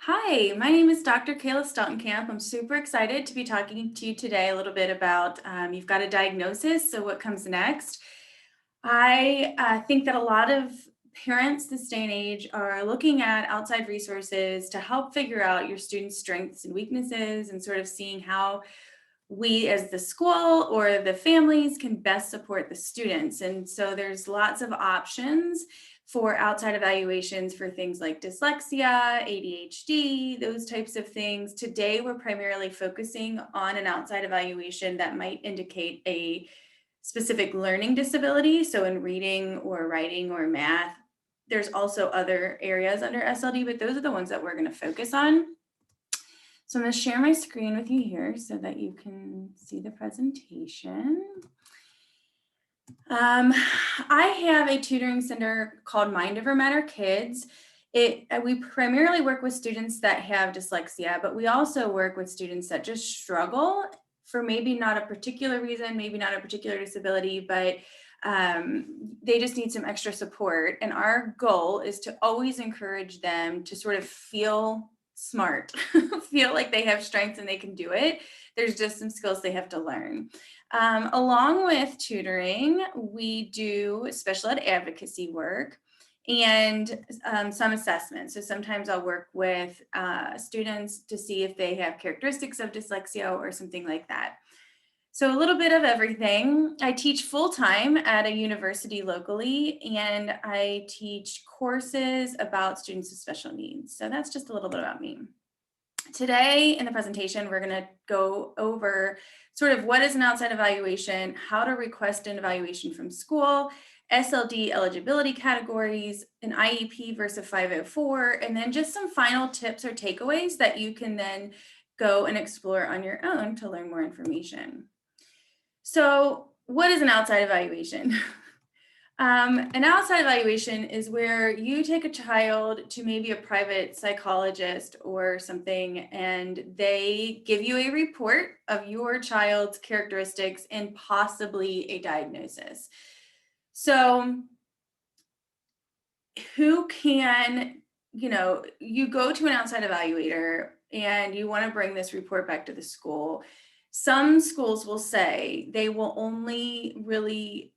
Hi, my name is Dr. Kayla Steltenkamp. I'm super excited to be talking to you today a little bit about you've got a diagnosis, so what comes next. I think that a lot of parents this day and age are looking at outside resources to help figure out your students' strengths and weaknesses and sort of seeing how we as the school or the families can best support the students. And so there's lots of options for outside evaluations for things like dyslexia, ADHD, those types of things. Today, we're primarily focusing on an outside evaluation that might indicate a specific learning disability. So in reading or writing or math, there's also other areas under SLD, but those are the ones that we're going to focus on. So I'm going to share my screen with you here so that you can see the presentation. I have a tutoring center called Mind Over Matter Kids. We primarily work with students that have dyslexia, but we also work with students that just struggle for maybe not a particular reason, maybe not a particular disability, but they just need some extra support. And our goal is to always encourage them to sort of feel smart, feel like they have strengths and they can do it. There's just some skills they have to learn. Along with tutoring, we do special ed advocacy work and some assessments. So sometimes I'll work with students to see if they have characteristics of dyslexia or something like that. So a little bit of everything. I teach full-time at a university locally, and I teach courses about students with special needs. So that's just a little bit about me. Today in the presentation, we're going to go over sort of what is an outside evaluation, how to request an evaluation from school, SLD eligibility categories, an IEP versus 504, and then just some final tips or takeaways that you can then go and explore on your own to learn more information. So what is an outside evaluation? An outside evaluation is where you take a child to maybe a private psychologist or something, and they give you a report of your child's characteristics and possibly a diagnosis. So who can, you go to an outside evaluator and you want to bring this report back to the school. Some schools will say they will only really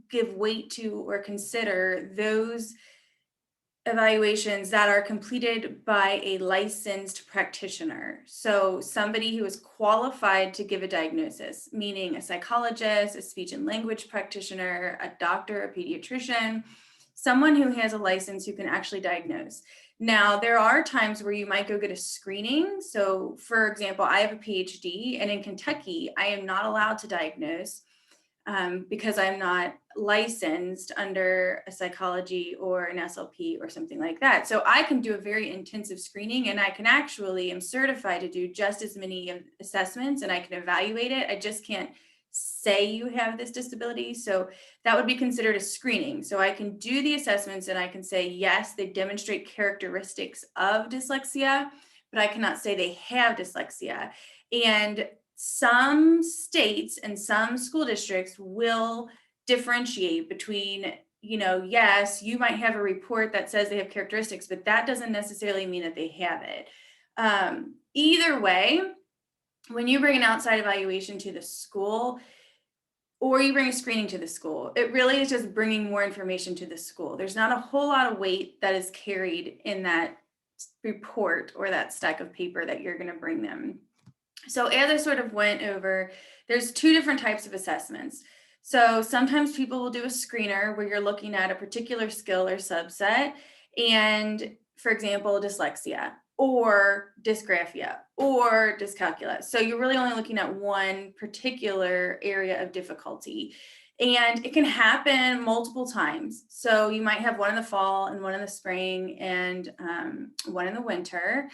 give weight to or consider those evaluations that are completed by a licensed practitioner. So somebody who is qualified to give a diagnosis, meaning a psychologist, a speech and language practitioner, a doctor, a pediatrician, someone who has a license who can actually diagnose. Now, there are times where you might go get a screening. So for example, I have a PhD, and in Kentucky, I am not allowed to diagnose because I'm not licensed under a psychology or an SLP or something like that. So I can do a very intensive screening, and I can actually am certified to do just as many assessments, and I can evaluate it. I just can't say you have this disability. So that would be considered a screening. So I can do the assessments and I can say, yes, they demonstrate characteristics of dyslexia, but I cannot say they have dyslexia. And some states and some school districts will differentiate between, yes, you might have a report that says they have characteristics, but that doesn't necessarily mean that they have it. Either way, when you bring an outside evaluation to the school or you bring a screening to the school, it really is just bringing more information to the school. There's not a whole lot of weight that is carried in that report or that stack of paper that you're going to bring them. So as I sort of went over, there's two different types of assessments. So sometimes people will do a screener where you're looking at a particular skill or subset, and for example, dyslexia or dysgraphia or dyscalculia. So you're really only looking at one particular area of difficulty. And it can happen multiple times. So you might have one in the fall and one in the spring and one in the winter.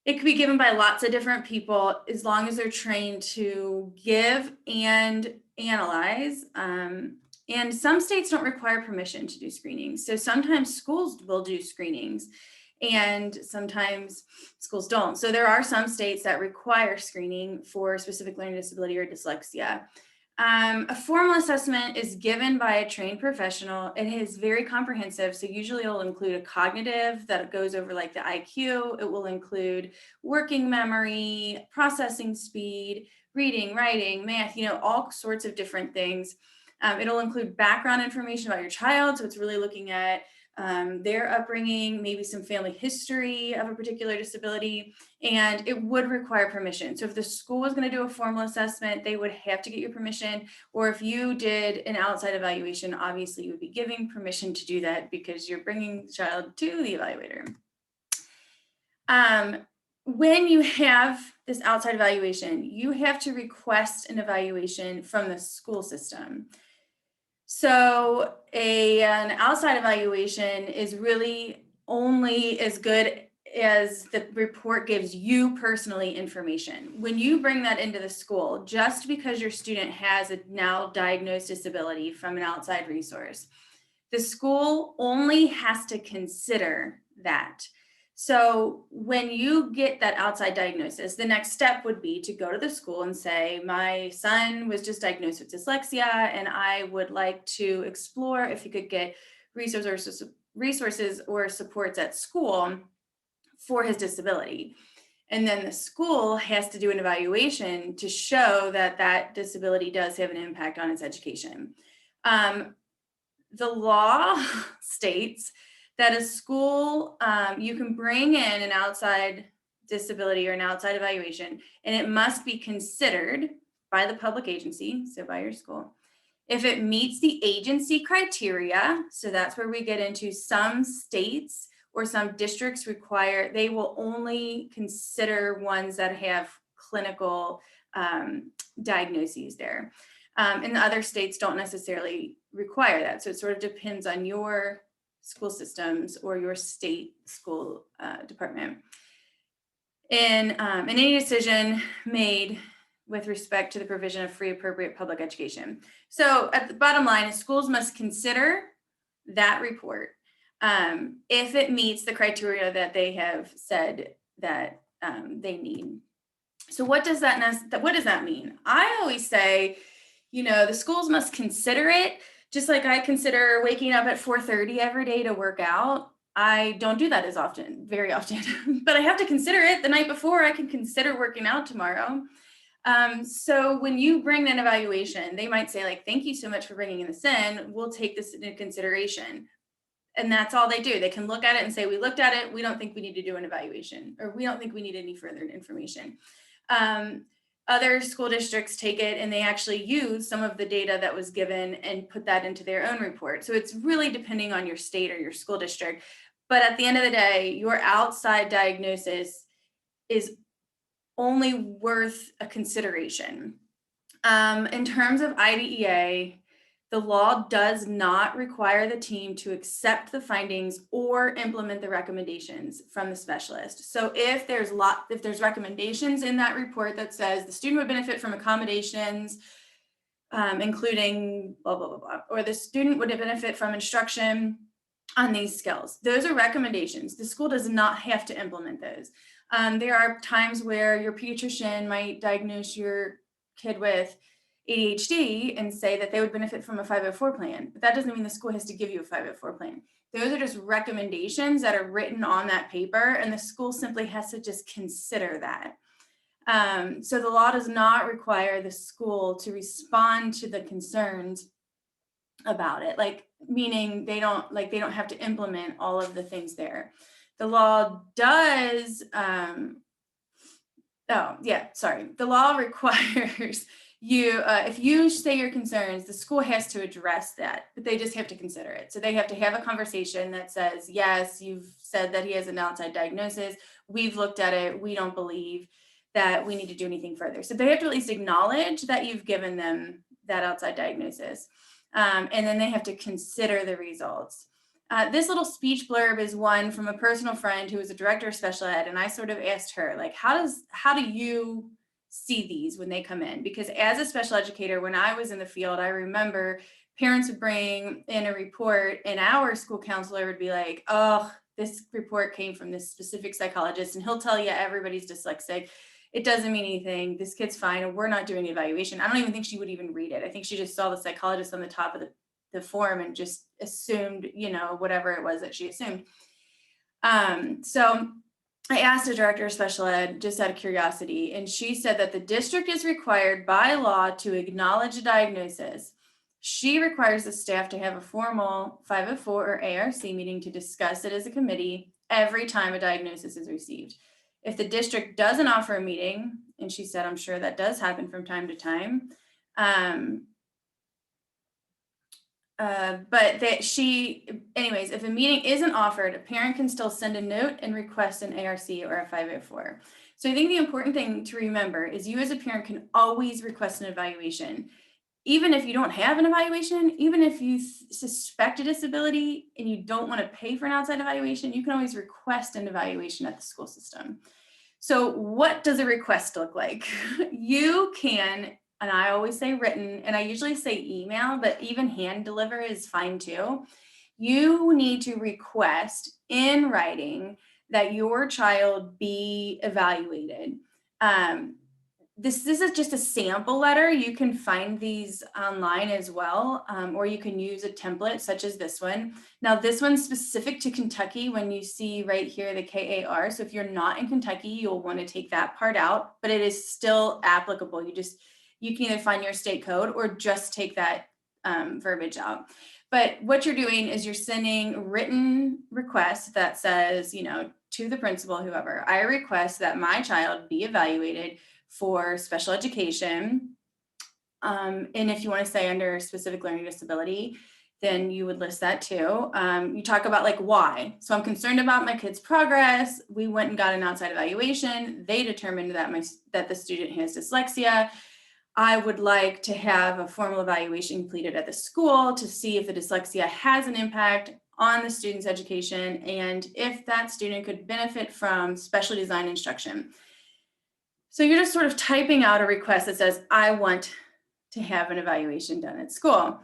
It could be given by lots of different people as long as they're trained to give and analyze. And some states don't require permission to do screenings. So sometimes schools will do screenings and sometimes schools don't. So there are some states that require screening for specific learning disability or dyslexia. A formal assessment is given by a trained professional. It is very comprehensive. So usually it'll include a cognitive that goes over like the IQ. It will include working memory, processing speed, reading, writing, math, all sorts of different things. It'll include background information about your child. So it's really looking at their upbringing, maybe some family history of a particular disability, and it would require permission. So if the school was going to do a formal assessment, they would have to get your permission. Or if you did an outside evaluation, obviously you would be giving permission to do that because you're bringing the child to the evaluator. When you have this outside evaluation, you have to request an evaluation from the school system. So an outside evaluation is really only as good as the report gives you personally information. When you bring that into the school, just because your student has a now diagnosed disability from an outside resource, the school only has to consider that. So when you get that outside diagnosis, the next step would be to go to the school and say, my son was just diagnosed with dyslexia, and I would like to explore if you could get resources or supports at school for his disability. And then the school has to do an evaluation to show that that disability does have an impact on his education. The law states that a school, you can bring in an outside disability or an outside evaluation, and it must be considered by the public agency, so by your school. If it meets the agency criteria, so that's where we get into some states or some districts require, they will only consider ones that have clinical diagnoses there. And the other states don't necessarily require that. So it sort of depends on your school systems or your state school department. In any decision made with respect to the provision of free, appropriate public education. So at the bottom line is schools must consider that report if it meets the criteria that they have said that they need. So what does that mean? I always say, the schools must consider it, just like I consider waking up at 4:30 every day to work out. I don't do that very often, but I have to consider it the night before. I can consider working out tomorrow. So when you bring an evaluation, they might say like, thank you so much for bringing this in. We'll take this into consideration. And that's all they do. They can look at it and say, we looked at it. We don't think we need to do an evaluation, or we don't think we need any further information. Other school districts take it and they actually use some of the data that was given and put that into their own report. So it's really depending on your state or your school district. But at the end of the day, your outside diagnosis is only worth a consideration. In terms of IDEA, the law does not require the team to accept the findings or implement the recommendations from the specialist. So if there's recommendations in that report that says the student would benefit from accommodations, including blah, blah, blah, blah, or the student would benefit from instruction on these skills, those are recommendations. The school does not have to implement those. There are times where your pediatrician might diagnose your kid with ADHD and say that they would benefit from a 504 plan, but that doesn't mean the school has to give you a 504 plan. Those are just recommendations that are written on that paper, and the school simply has to just consider that. So the law does not require the school to respond to the concerns about it, meaning they don't have to implement all of the things there. The law does, the law requires you, if you say your concerns, the school has to address that, but they just have to consider it. So they have to have a conversation that says, yes, you've said that he has an outside diagnosis. We've looked at it. We don't believe that we need to do anything further. So they have to at least acknowledge that you've given them that outside diagnosis. And then they have to consider the results. This little speech blurb is one from a personal friend who was a director of special ed. And I sort of asked her, how do you see these when they come in? Because as a special educator, when I was in the field, I remember parents would bring in a report and our school counselor would be like, oh, this report came from this specific psychologist and he'll tell you everybody's dyslexic. it doesn't mean anything. This kid's fine. And we're not doing the evaluation. I don't even think she would even read it. I think she just saw the psychologist on the top of the form and just assumed, whatever it was that she assumed. So I asked the director of special ed just out of curiosity, and she said that the district is required by law to acknowledge a diagnosis. She requires the staff to have a formal 504 or ARC meeting to discuss it as a committee every time a diagnosis is received. If the district doesn't offer a meeting, and she said, I'm sure that does happen from time to time, but anyways, if a meeting isn't offered, a parent can still send a note and request an ARC or a 504. So I think the important thing to remember is you as a parent can always request an evaluation. Even if you don't have an evaluation, even if you suspect a disability and you don't want to pay for an outside evaluation, you can always request an evaluation at the school system. So what does a request look like? You can, and I always say written, and I usually say email, but even hand deliver is fine too. You need to request in writing that your child be evaluated. This is just a sample letter. You can find these online as well, or you can use a template such as this one. Now, this one's specific to Kentucky when you see right here the KAR. So if you're not in Kentucky, you'll want to take that part out, but it is still applicable. You can either find your state code or just take that verbiage out. But what you're doing is you're sending written requests that says, to the principal, whoever, I request that my child be evaluated for special education. And if you want to say under specific learning disability, then you would list that too. You talk about like why. So I'm concerned about my kid's progress. We went and got an outside evaluation. They determined that the student has dyslexia. I would like to have a formal evaluation completed at the school to see if the dyslexia has an impact on the student's education and if that student could benefit from special design instruction. So you're just sort of typing out a request that says, I want to have an evaluation done at school.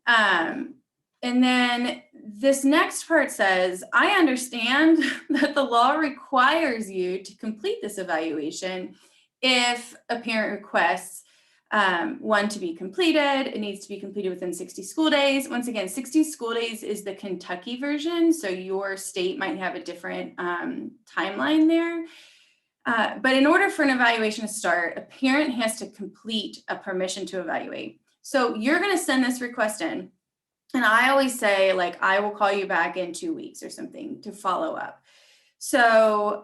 And then this next part says, I understand that the law requires you to complete this evaluation if a parent requests one to be completed. It needs to be completed within 60 school days. Once again, 60 school days is the Kentucky version. So your state might have a different timeline there. But in order for an evaluation to start, a parent has to complete a permission to evaluate. So you're going to send this request in. And I always say, like, I will call you back in 2 weeks or something to follow up. So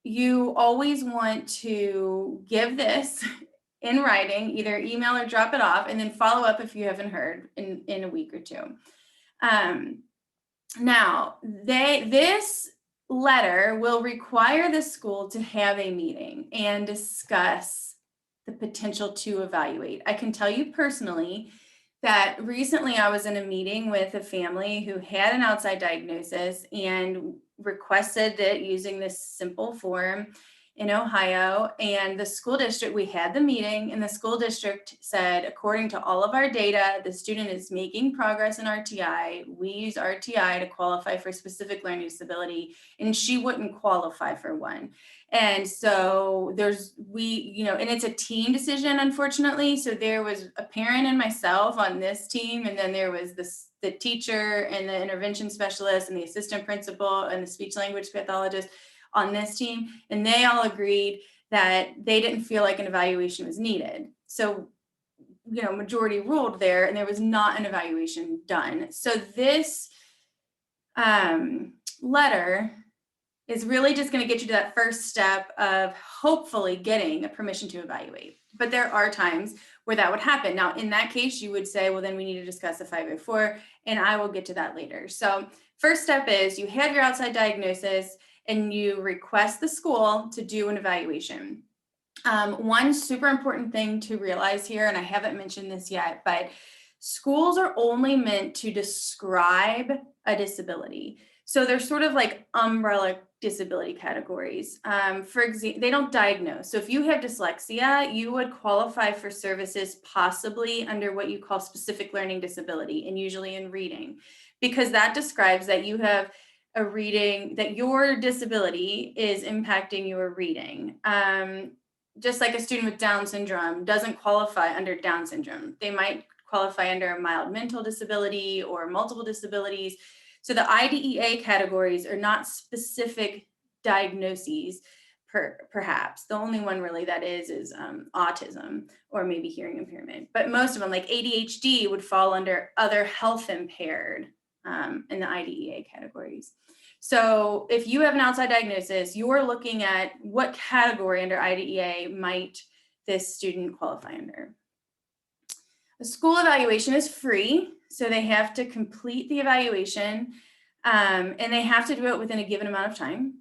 you always want to give this in writing, either email or drop it off, and then follow up if you haven't heard in a week or two. Now, this letter will require the school to have a meeting and discuss the potential to evaluate. I can tell you personally that recently I was in a meeting with a family who had an outside diagnosis and requested it using this simple form in Ohio, and the school district, we had the meeting, and the school district said, according to all of our data, the student is making progress in RTI. We use RTI to qualify for specific learning disability, and she wouldn't qualify for one. And so and it's a team decision, unfortunately. So there was a parent and myself on this team, and then there was the teacher and the intervention specialist and the assistant principal and the speech language pathologist on this team, and they all agreed that they didn't feel like an evaluation was needed. So, majority ruled there, and there was not an evaluation done. So this letter is really just going to get you to that first step of hopefully getting a permission to evaluate. But there are times where that would happen. Now, in that case, you would say, well, then we need to discuss the 504, and I will get to that later. So first step is you have your outside diagnosis, and you request the school to do an evaluation. One super important thing to realize here, and I haven't mentioned this yet, but schools are only meant to describe a disability. So they're sort of like umbrella disability categories. For example, they don't diagnose. So if you have dyslexia, you would qualify for services possibly under what you call specific learning disability, and usually in reading, because that describes that you have a reading, that your disability is impacting your reading. Just like a student with Down syndrome doesn't qualify under Down syndrome. They might qualify under a mild mental disability or multiple disabilities. So the IDEA categories are not specific diagnoses, perhaps. The only one really that is autism or maybe hearing impairment. But most of them, like ADHD, would fall under other health impaired in the IDEA categories. So if you have an outside diagnosis, you're looking at what category under IDEA might this student qualify under. The school evaluation is free, so they have to complete the evaluation, and they have to do it within a given amount of time.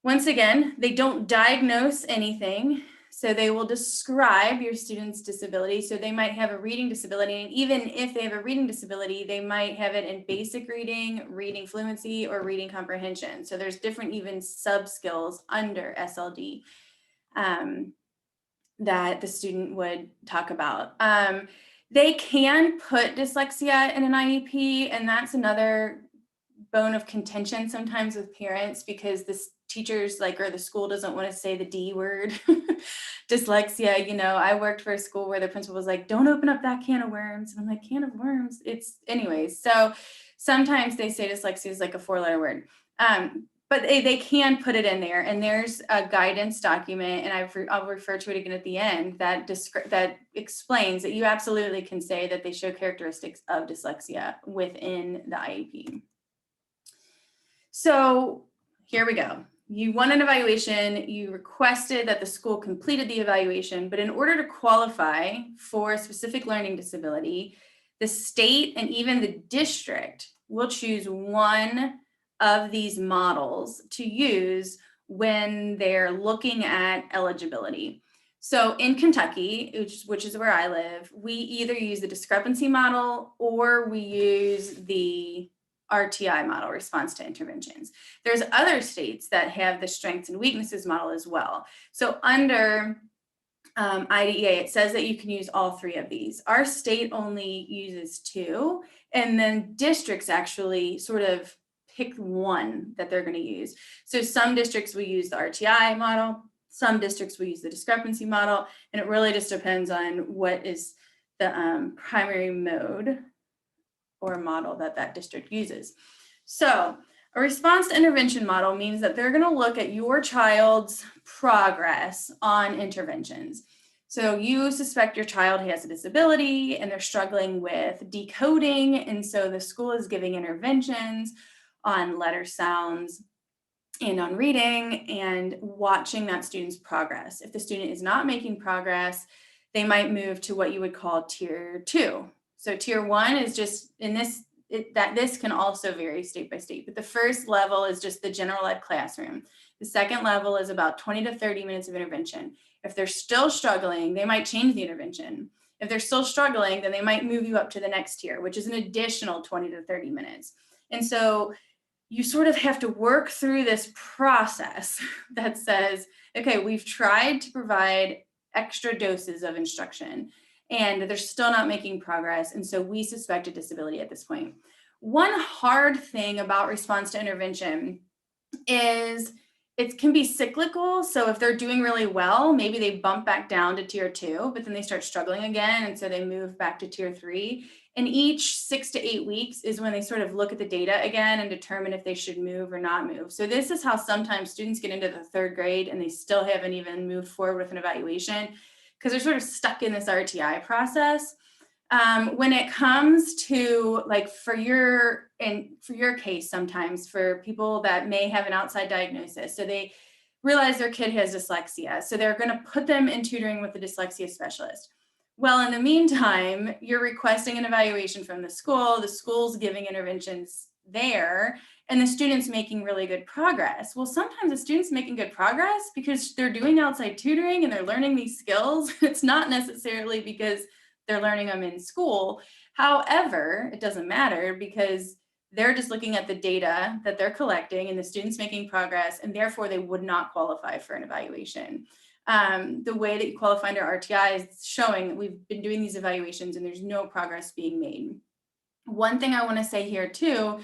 Once again, they don't diagnose anything, so they will describe your student's disability. So they might have a reading disability, and even if they have a reading disability, they might have it in basic reading, reading fluency, or reading comprehension. So there's different even sub-skills under SLD that the student would talk about. They can put dyslexia in an IEP, and that's another bone of contention sometimes with parents, because the teachers or the school doesn't want to say the D word. Dyslexia. I worked for a school where the principal was like, don't open up that can of worms. And I'm like, can of worms? It's anyways. So sometimes they say dyslexia is like a 4-letter word. But they can put it in there, and there's a guidance document, and I'll refer to it again at the end, that explains that you absolutely can say that they show characteristics of dyslexia within the IEP. So here we go. You won an evaluation, you requested that the school completed the evaluation, but in order to qualify for a specific learning disability, the state and even the district will choose one of these models to use when they're looking at eligibility. So in Kentucky, which is where I live, we either use the discrepancy model or we use the RTI model, response to interventions. There's other states that have the strengths and weaknesses model as well. So under IDEA, it says that you can use all 3 of these. Our state only uses 2, and then districts actually sort of pick one that they're going to use. So some districts will use the RTI model, some districts will use the discrepancy model, and it really just depends on what is the primary mode or model that district uses. So a response to intervention model means that they're going to look at your child's progress on interventions. So you suspect your child has a disability and they're struggling with decoding, and so the school is giving interventions on letter sounds and on reading and watching that student's progress. If the student is not making progress, they might move to what you would call tier 2. So tier 1 is just this can also vary state by state, but the first level is just the general ed classroom. The second level is about 20 to 30 minutes of intervention. If they're still struggling, they might change the intervention. If they're still struggling, then they might move you up to the next tier, which is an additional 20 to 30 minutes. And so you sort of have to work through this process that says, okay, we've tried to provide extra doses of instruction and they're still not making progress. And so we suspect a disability at this point. One hard thing about response to intervention is it can be cyclical. So if they're doing really well, maybe they bump back down to tier 2, but then they start struggling again. And so they move back to tier 3. And each 6 to 8 weeks is when they sort of look at the data again and determine if they should move or not move. So this is how sometimes students get into the 3rd grade and they still haven't even moved forward with an evaluation because they're sort of stuck in this RTI process. When it comes to for your case, sometimes for people that may have an outside diagnosis, so they realize their kid has dyslexia, so they're going to put them in tutoring with a dyslexia specialist. Well, in the meantime, you're requesting an evaluation from the school's giving interventions there, and the student's making really good progress. Well, sometimes the student's making good progress because they're doing outside tutoring and they're learning these skills. It's not necessarily because they're learning them in school. However, it doesn't matter because they're just looking at the data that they're collecting and the student's making progress, and therefore they would not qualify for an evaluation. The way that you qualify under RTI is showing that we've been doing these evaluations and there's no progress being made. One thing I want to say here too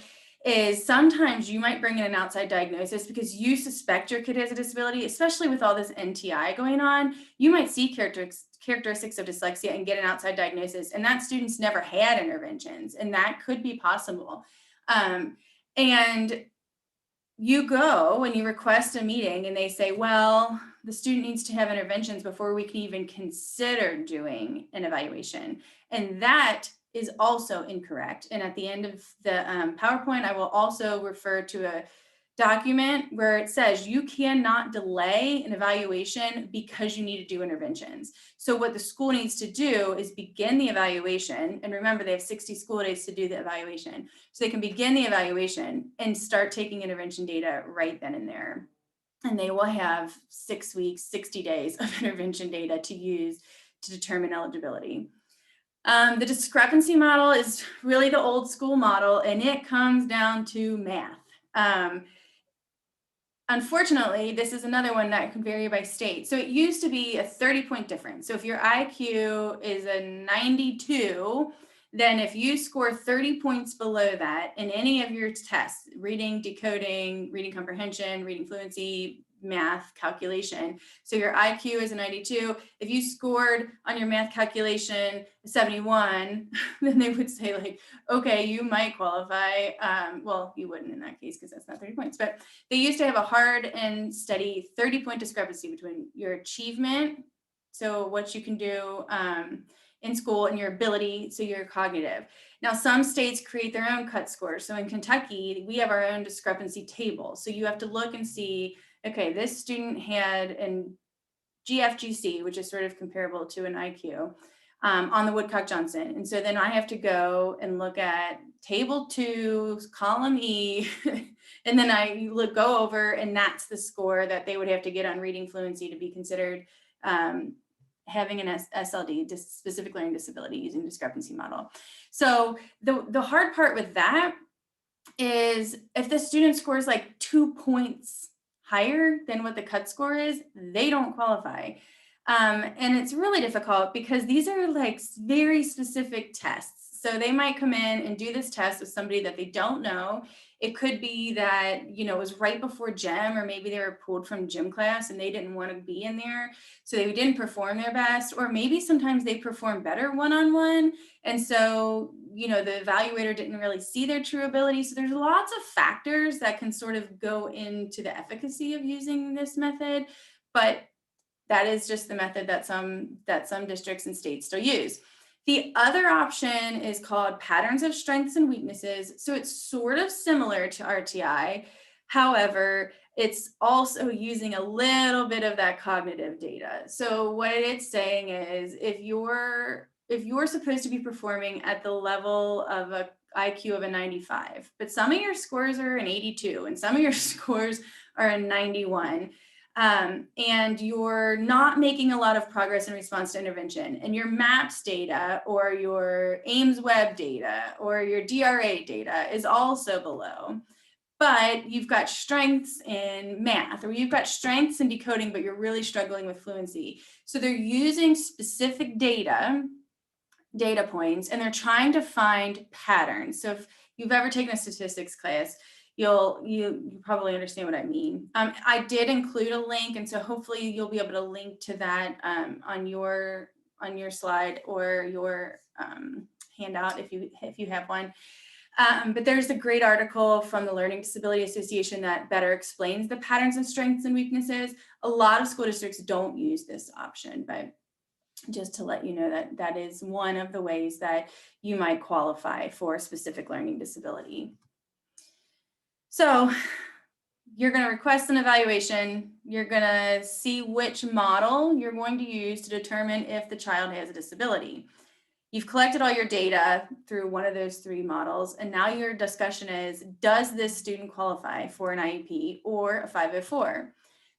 is sometimes you might bring in an outside diagnosis because you suspect your kid has a disability, especially with all this NTI going on. You might see characteristics of dyslexia and get an outside diagnosis, and that student's never had interventions, and that could be possible. And you go and you request a meeting and they say, well, the student needs to have interventions before we can even consider doing an evaluation. And that is also incorrect. And at the end of the PowerPoint, I will also refer to a document where it says you cannot delay an evaluation because you need to do interventions. So what the school needs to do is begin the evaluation. And remember, they have 60 school days to do the evaluation. So they can begin the evaluation and start taking intervention data right then and there. And they will have 6 weeks, 60 days of intervention data to use to determine eligibility. The discrepancy model is really the old school model, and it comes down to math. Unfortunately, this is another one that can vary by state. So it used to be a 30-point difference. So if your IQ is a 92, then if you score 30 points below that in any of your tests, reading, decoding, reading comprehension, reading fluency, math calculation. So your IQ is a 92. If you scored on your math calculation 71, then they would say like, okay, you might qualify. Well, you wouldn't in that case because that's not 30 points, but they used to have a hard and steady 30-point discrepancy between your achievement, so what you can do in school, and your ability, so your cognitive. Now, some states create their own cut scores. So in Kentucky, we have our own discrepancy table. So you have to look and see, okay, this student had an GFGC, which is sort of comparable to an IQ, on the Woodcock-Johnson. And so then I have to go and look at table 2, column E, and then I go over, and that's the score that they would have to get on reading fluency to be considered having an SLD, specific learning disability, using discrepancy model. So the hard part with that is if the student scores like 2 points higher than what the cut score is, they don't qualify. And it's really difficult because these are like very specific tests. So they might come in and do this test with somebody that they don't know. It could be that, you know, it was right before gym, or maybe they were pulled from gym class and they didn't want to be in there, so they didn't perform their best. Or maybe sometimes they perform better one-on-one. And so, you know, the evaluator didn't really see their true ability. So there's lots of factors that can sort of go into the efficacy of using this method. But that is just the method that some districts and states still use. The other option is called patterns of strengths and weaknesses. So it's sort of similar to RTI. However, it's also using a little bit of that cognitive data. So what it's saying is if you're supposed to be performing at the level of a IQ of a 95, but some of your scores are an 82 and some of your scores are a 91, and you're not making a lot of progress in response to intervention, and your MAPS data or your Ames Web data or your DRA data is also below, but you've got strengths in math, or you've got strengths in decoding, but you're really struggling with fluency. So they're using specific data points, and they're trying to find patterns. So if you've ever taken a statistics class, you probably understand what I mean. I did include a link, and so hopefully you'll be able to link to that on your slide or your handout if you have one. But there's a great article from the Learning Disability Association that better explains the patterns of strengths and weaknesses. A lot of school districts don't use this option, but just to let you know that that is one of the ways that you might qualify for a specific learning disability. So you're going to request an evaluation. You're going to see which model you're going to use to determine if the child has a disability. You've collected all your data through one of those 3 models, and now your discussion is, does this student qualify for an IEP or a 504?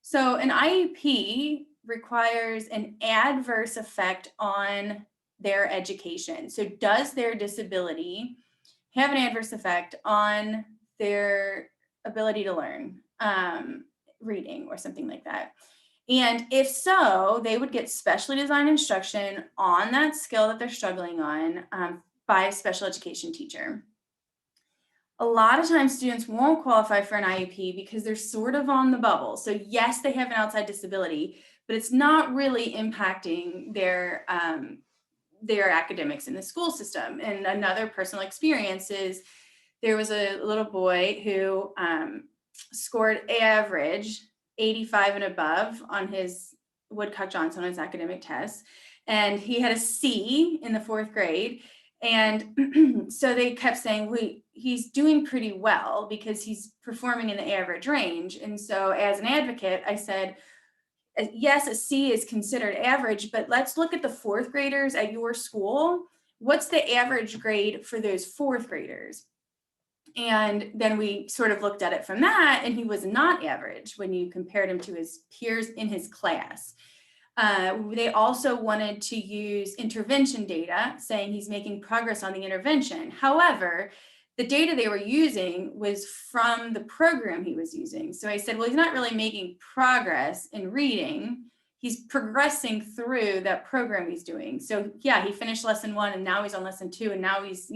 So an IEP requires an adverse effect on their education. So does their disability have an adverse effect on their ability to learn, reading or something like that? And if so, they would get specially designed instruction on that skill that they're struggling on by a special education teacher. A lot of times students won't qualify for an IEP because they're sort of on the bubble. So yes, they have an outside disability, but it's not really impacting their academics in the school system. And another personal experience is there was a little boy who scored average 85 and above on his Woodcock-Johnson on his academic tests. And he had a C in the 4th grade. And so they kept saying, he's doing pretty well because he's performing in the average range. And so as an advocate, I said, yes, a C is considered average, but let's look at the 4th graders at your school. What's the average grade for those 4th graders? And then we sort of looked at it from that, and he was not average when you compared him to his peers in his class. They also wanted to use intervention data, saying he's making progress on the intervention. However, the data they were using was from the program he was using. So I said, well, he's not really making progress in reading. He's progressing through that program he's doing. So yeah, he finished lesson 1 and now he's on lesson 2 and now he's,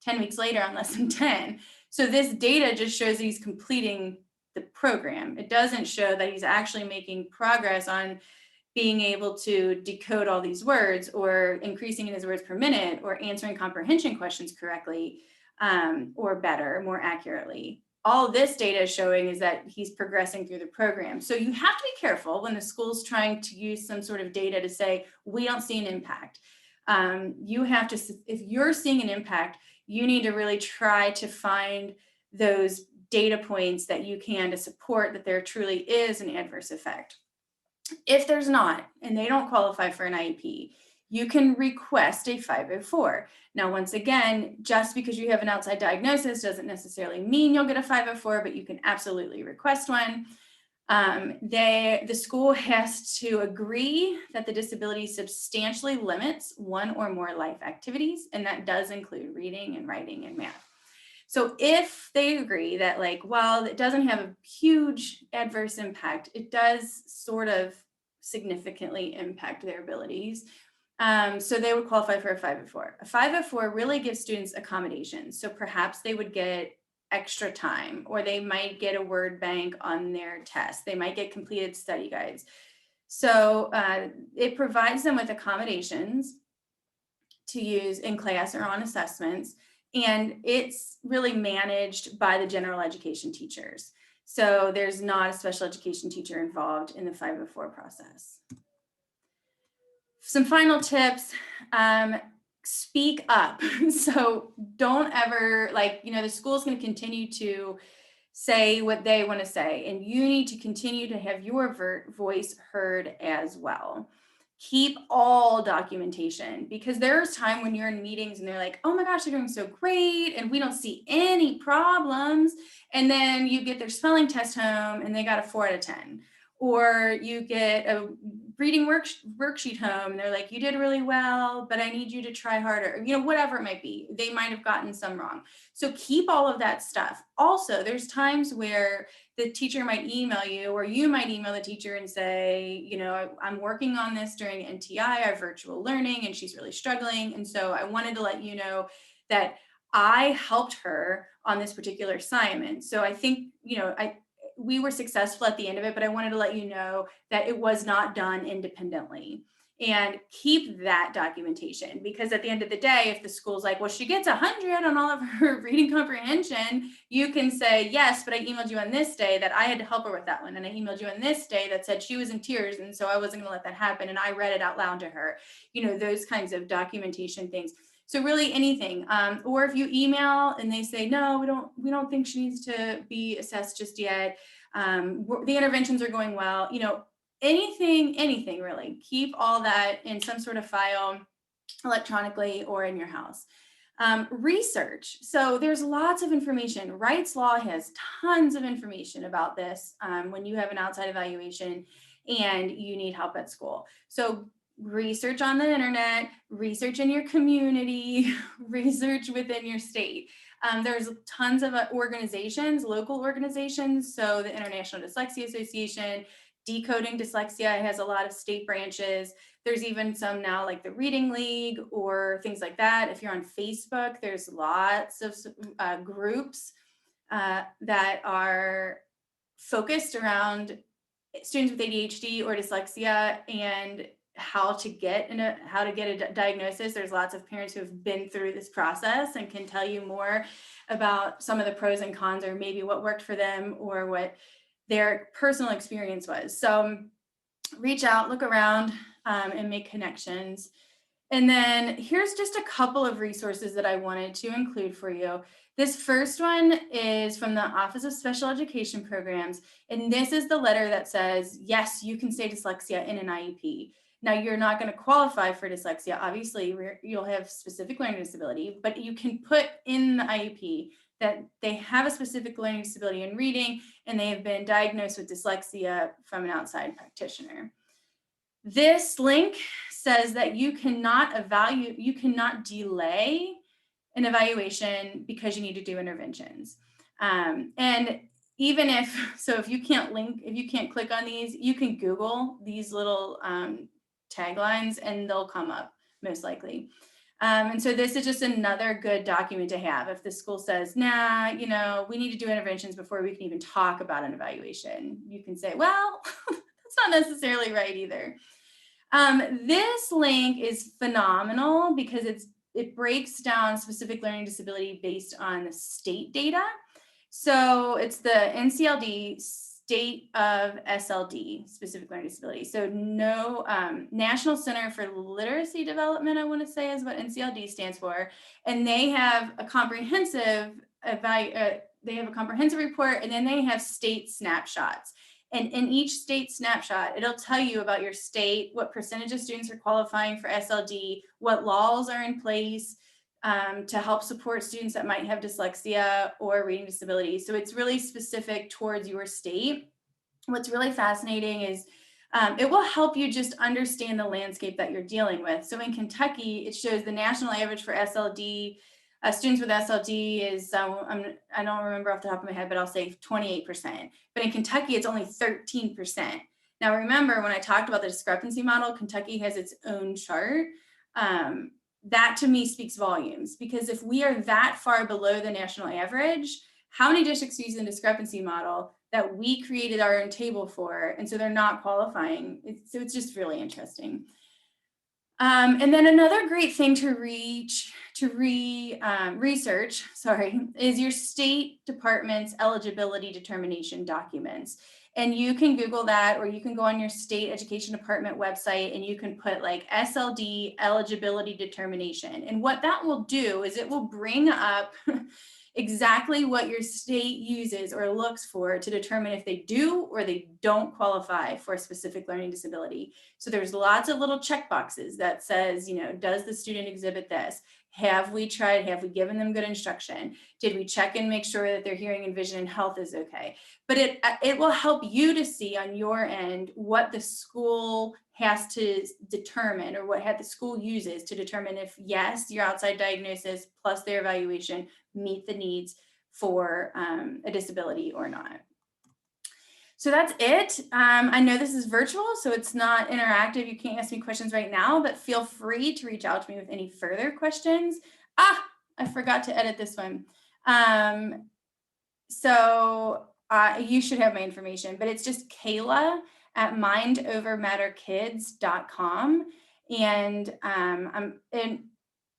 10 weeks later on lesson 10. So this data just shows that he's completing the program. It doesn't show that he's actually making progress on being able to decode all these words or increasing in his words per minute or answering comprehension questions correctly or better, more accurately. All this data is showing is that he's progressing through the program. So you have to be careful when the school's trying to use some sort of data to say, we don't see an impact. You have to, if you're seeing an impact, you need to really try to find those data points that you can to support that there truly is an adverse effect. If there's not, and they don't qualify for an IEP, you can request a 504. Now, once again, just because you have an outside diagnosis doesn't necessarily mean you'll get a 504, but you can absolutely request one. The school has to agree that the disability substantially limits one or more life activities, and that does include reading and writing and math. So if they agree that while it doesn't have a huge adverse impact, it does sort of significantly impact their abilities. So they would qualify for a 504. A 504 really gives students accommodations. So perhaps they would get extra time, or they might get a word bank on their test. They might get completed study guides. So it provides them with accommodations to use in class or on assessments. And it's really managed by the general education teachers. So there's not a special education teacher involved in the 504 process. Some final tips, speak up. So don't ever, the school's going to continue to say what they want to say, and you need to continue to have your voice heard as well. Keep all documentation, because there's time when you're in meetings and they're like, oh my gosh, they're doing so great and we don't see any problems. And then you get their spelling test home and they got a 4 out of 10. Or you get a reading worksheet home and they're like, you did really well, but I need you to try harder. Whatever it might be. They might have gotten some wrong. So keep all of that stuff. Also, there's times where the teacher might email you, or you might email the teacher and say, I'm working on this during NTI, our virtual learning, and she's really struggling. And so I wanted to let you know that I helped her on this particular assignment. So I think, we were successful at the end of it, but I wanted to let you know that it was not done independently. And keep that documentation, because at the end of the day, if the school's like, well, she gets 100 on all of her reading comprehension, you can say, yes, but I emailed you on this day that I had to help her with that one. And I emailed you on this day that said she was in tears. And so I wasn't gonna let that happen. And I read it out loud to her, those kinds of documentation things. So really anything, or if you email and they say, no, we don't think she needs to be assessed just yet. The interventions are going well, anything really. Keep all that in some sort of file electronically or in your house. Research. So there's lots of information. Wright's Law has tons of information about this when you have an outside evaluation and you need help at school. So research on the internet, research in your community, research within your state. There's tons of organizations, local organizations. So the International Dyslexia Association, Decoding Dyslexia has a lot of state branches. There's even some now like the Reading League or things like that. If you're on Facebook, there's lots of groups that are focused around students with ADHD or dyslexia and how to get a diagnosis. There's lots of parents who have been through this process and can tell you more about some of the pros and cons, or maybe what worked for them or what their personal experience was. So reach out, look around, and make connections. And then here's just a couple of resources that I wanted to include for you. This first one is from the Office of Special Education Programs. And this is the letter that says, yes, you can say dyslexia in an IEP. Now, you're not going to qualify for dyslexia. Obviously, you'll have specific learning disability, but you can put in the IEP that they have a specific learning disability in reading, and they have been diagnosed with dyslexia from an outside practitioner. This link says that you cannot delay an evaluation because you need to do interventions. And even if you can't click on these, you can Google these little taglines and they'll come up most likely. And so this is just another good document to have. If the school says, nah, we need to do interventions before we can even talk about an evaluation, you can say, well, that's not necessarily right either. This link is phenomenal because it breaks down specific learning disability based on the state data. So it's the NCLD state of SLD, specific learning disability. So no National Center for Literacy Development, I want to say, is what NCLD stands for. And they have a comprehensive report, and then they have state snapshots. And in each state snapshot, it'll tell you about your state, what percentage of students are qualifying for SLD, what laws are in place to help support students that might have dyslexia or reading disability. So it's really specific towards your state. What's really fascinating is it will help you just understand the landscape that you're dealing with. So in Kentucky, it shows the national average for SLD. Students with SLD is, I don't remember off the top of my head, but I'll say 28%. But in Kentucky, it's only 13%. Now, remember, when I talked about the discrepancy model, Kentucky has its own chart. That to me speaks volumes, because if we are that far below the national average, how many districts use the discrepancy model that we created our own table for? And so they're not qualifying. So it's just really interesting. And then another great thing to research is your state department's eligibility determination documents. And you can Google that, or you can go on your state education department website and you can put like SLD eligibility determination. And what that will do is it will bring up exactly what your state uses or looks for to determine if they do or they don't qualify for a specific learning disability. So there's lots of little check boxes that says, does the student exhibit this? Have we given them good instruction? Did we check and make sure that their hearing and vision and health is okay? But it will help you to see on your end what the school has to determine, or what the school uses to determine if, yes, your outside diagnosis plus their evaluation meet the needs for a disability or not. So that's it. I know this is virtual, so it's not interactive. You can't ask me questions right now, but feel free to reach out to me with any further questions. I forgot to edit this one. So you should have my information, but it's just Kayla at mindovermatterkids.com. And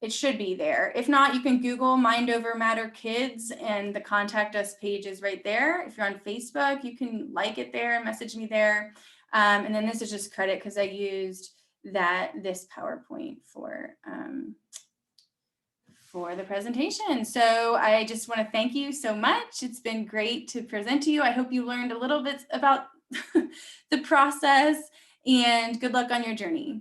it should be there. If not, you can Google Mind Over Matter Kids and the contact us page is right there. If you're on Facebook, you can like it there, message me there. And then this is just credit because I used this PowerPoint for the presentation. So I just want to thank you so much. It's been great to present to you. I hope you learned a little bit about the process, and good luck on your journey.